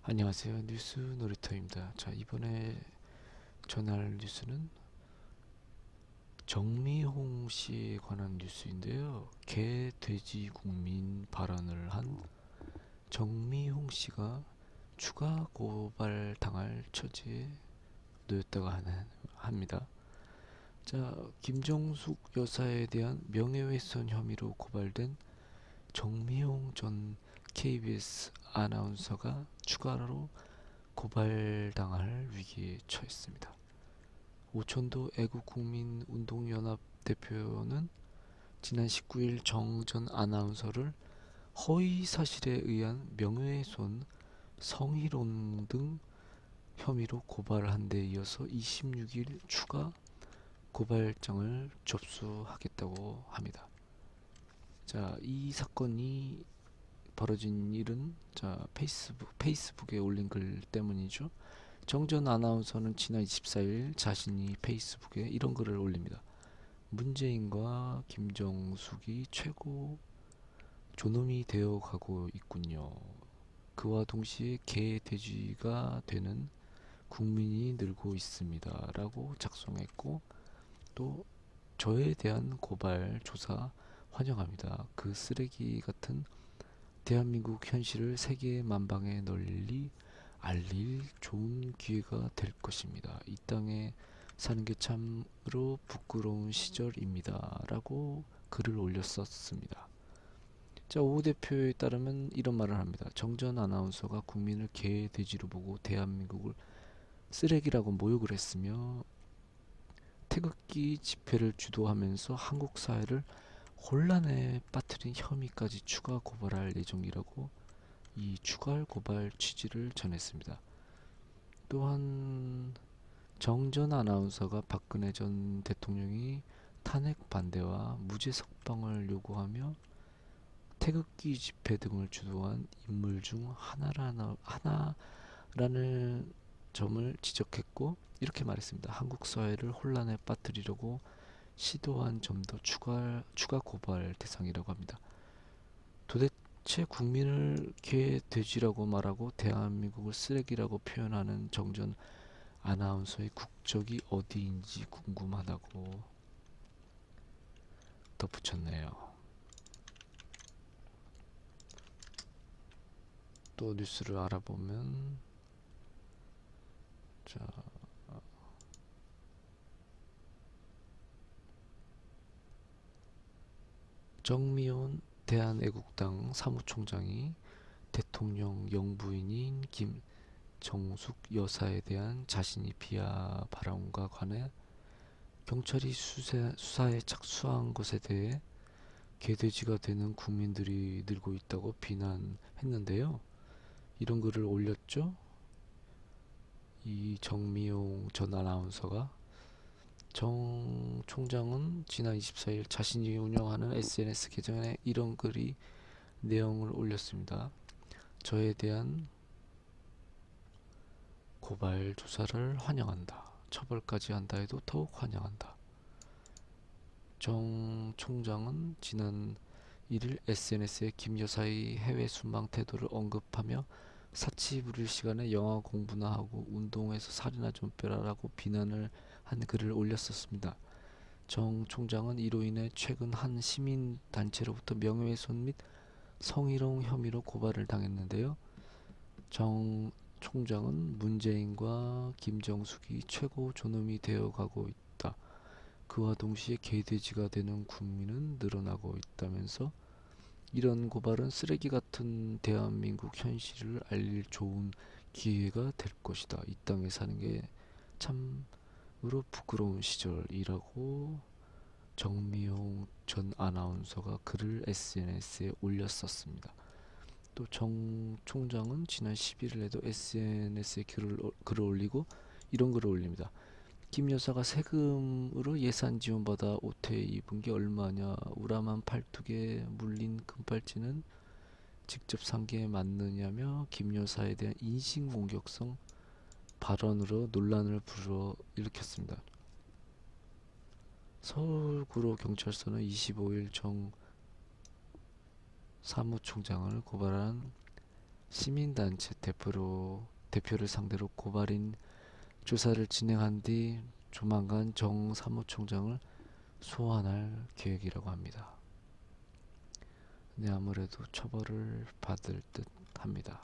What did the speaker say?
안녕하세요. 뉴스 놀이터입니다. 자, 이번에 전할 뉴스는 정미홍 씨에 관한 뉴스인데요. 개, 돼지 국민 발언을 한 정미홍 씨가 추가 고발 당할 처지에 놓였다고 합니다. 자, 김정숙 여사에 대한 명예훼손 혐의로 고발된 정미홍 전 KBS 아나운서가 추가로 고발당할 위기에 처했습니다. 오천도 애국국민운동연합 대표는 지난 19일 정 전 아나운서를 허위 사실에 의한 명예훼손, 성희롱 등 혐의로 고발한 데 이어서 26일 추가 고발장을 접수하겠다고 합니다. 자, 이 사건이 벌어진 일은 페이스북에 올린 글 때문이죠. 정전 아나운서는 지난 24일 자신이 페이스북에 이런 글을 올립니다. 문재인과 김정숙이 최고 존엄이 되어 가고 있군요. 그와 동시에 개, 돼지가 되는 국민이 늘고 있습니다. 라고 작성했고, 또 저에 대한 고발 조사 환영합니다. 그 쓰레기 같은 대한민국 현실을 세계 만방에 널리 알릴 좋은 기회가 될 것입니다. 이 땅에 사는 게 참으로 부끄러운 시절입니다. 라고 글을 올렸었습니다. 자, 오 대표에 따르면 이런 말을 합니다. 정전 아나운서가 국민을 개, 돼지로 보고 대한민국을 쓰레기라고 모욕을 했으며 태극기 집회를 주도하면서 한국 사회를 혼란에 빠뜨린 혐의까지 추가 고발할 예정이라고 이 추가 고발 취지를 전했습니다. 또한 정전 아나운서가 박근혜 전 대통령이 탄핵 반대와 무죄 석방을 요구하며 태극기 집회 등을 주도한 인물 중 하나라는 점을 지적했고 이렇게 말했습니다. 한국 사회를 혼란에 빠뜨리려고 시도한 점도 추가 고발 대상이라고 합니다. 도대체 국민을 개, 돼지라고 말하고 대한민국을 쓰레기라고 표현하는 정전 아나운서의 국적이 어디인지 궁금하다고 덧붙였네요. 또 뉴스를 알아보면 자, 정미온 대한애국당 사무총장이 대통령 영부인인 김정숙 여사에 대한 자신이 비하 발언과 관해 경찰이 수사에 착수한 것에 대해 개돼지가 되는 국민들이 늘고 있다고 비난했는데요. 이런 글을 올렸죠. 이 정미용 전 아나운서가 정 총장은 지난 24일 자신이 운영하는 SNS 계정에 이런 글이 내용을 올렸습니다. 저에 대한 고발 조사를 환영한다. 처벌까지 한다 해도 더욱 환영한다. 정 총장은 지난 1일 SNS에 김 여사의 해외 순방 태도를 언급하며 사치 부릴 시간에 영어 공부나 하고 운동에서 살이나 좀 빼라라고 비난을 한 글을 올렸었습니다. 정 총장은 이로 인해 최근 한 시민 단체로부터 명예훼손 및 성희롱 혐의로 고발을 당했는데요. 정 총장은 문재인과 김정숙이 최고 존엄이 되어 가고 있다. 그와 동시에 개돼지가 되는 국민은 늘어나고 있다면서 이런 고발은 쓰레기 같은 대한민국 현실을 알릴 좋은 기회가 될 것이다. 이 땅에 사는 게 참으로 부끄러운 시절이라고 정미용 전 아나운서가 글을 SNS에 올렸었습니다. 또 정 총장은 지난 11일에도 SNS에 글을 올리고 이런 글을 올립니다. 김 여사가 세금으로 예산 지원받아 옷에 입은 게 얼마냐. 우람한 팔뚝에 물린 금팔찌는 직접 산 게 맞느냐며 김 여사에 대한 인신공격성 발언으로 논란을 불어일으켰습니다. 서울구로경찰서는 25일 정 사무총장을 고발한 시민단체 대표를 상대로 고발인 조사를 진행한 뒤 조만간 정 사무총장을 소환할 계획이라고 합니다. 네, 아무래도 처벌을 받을 듯 합니다.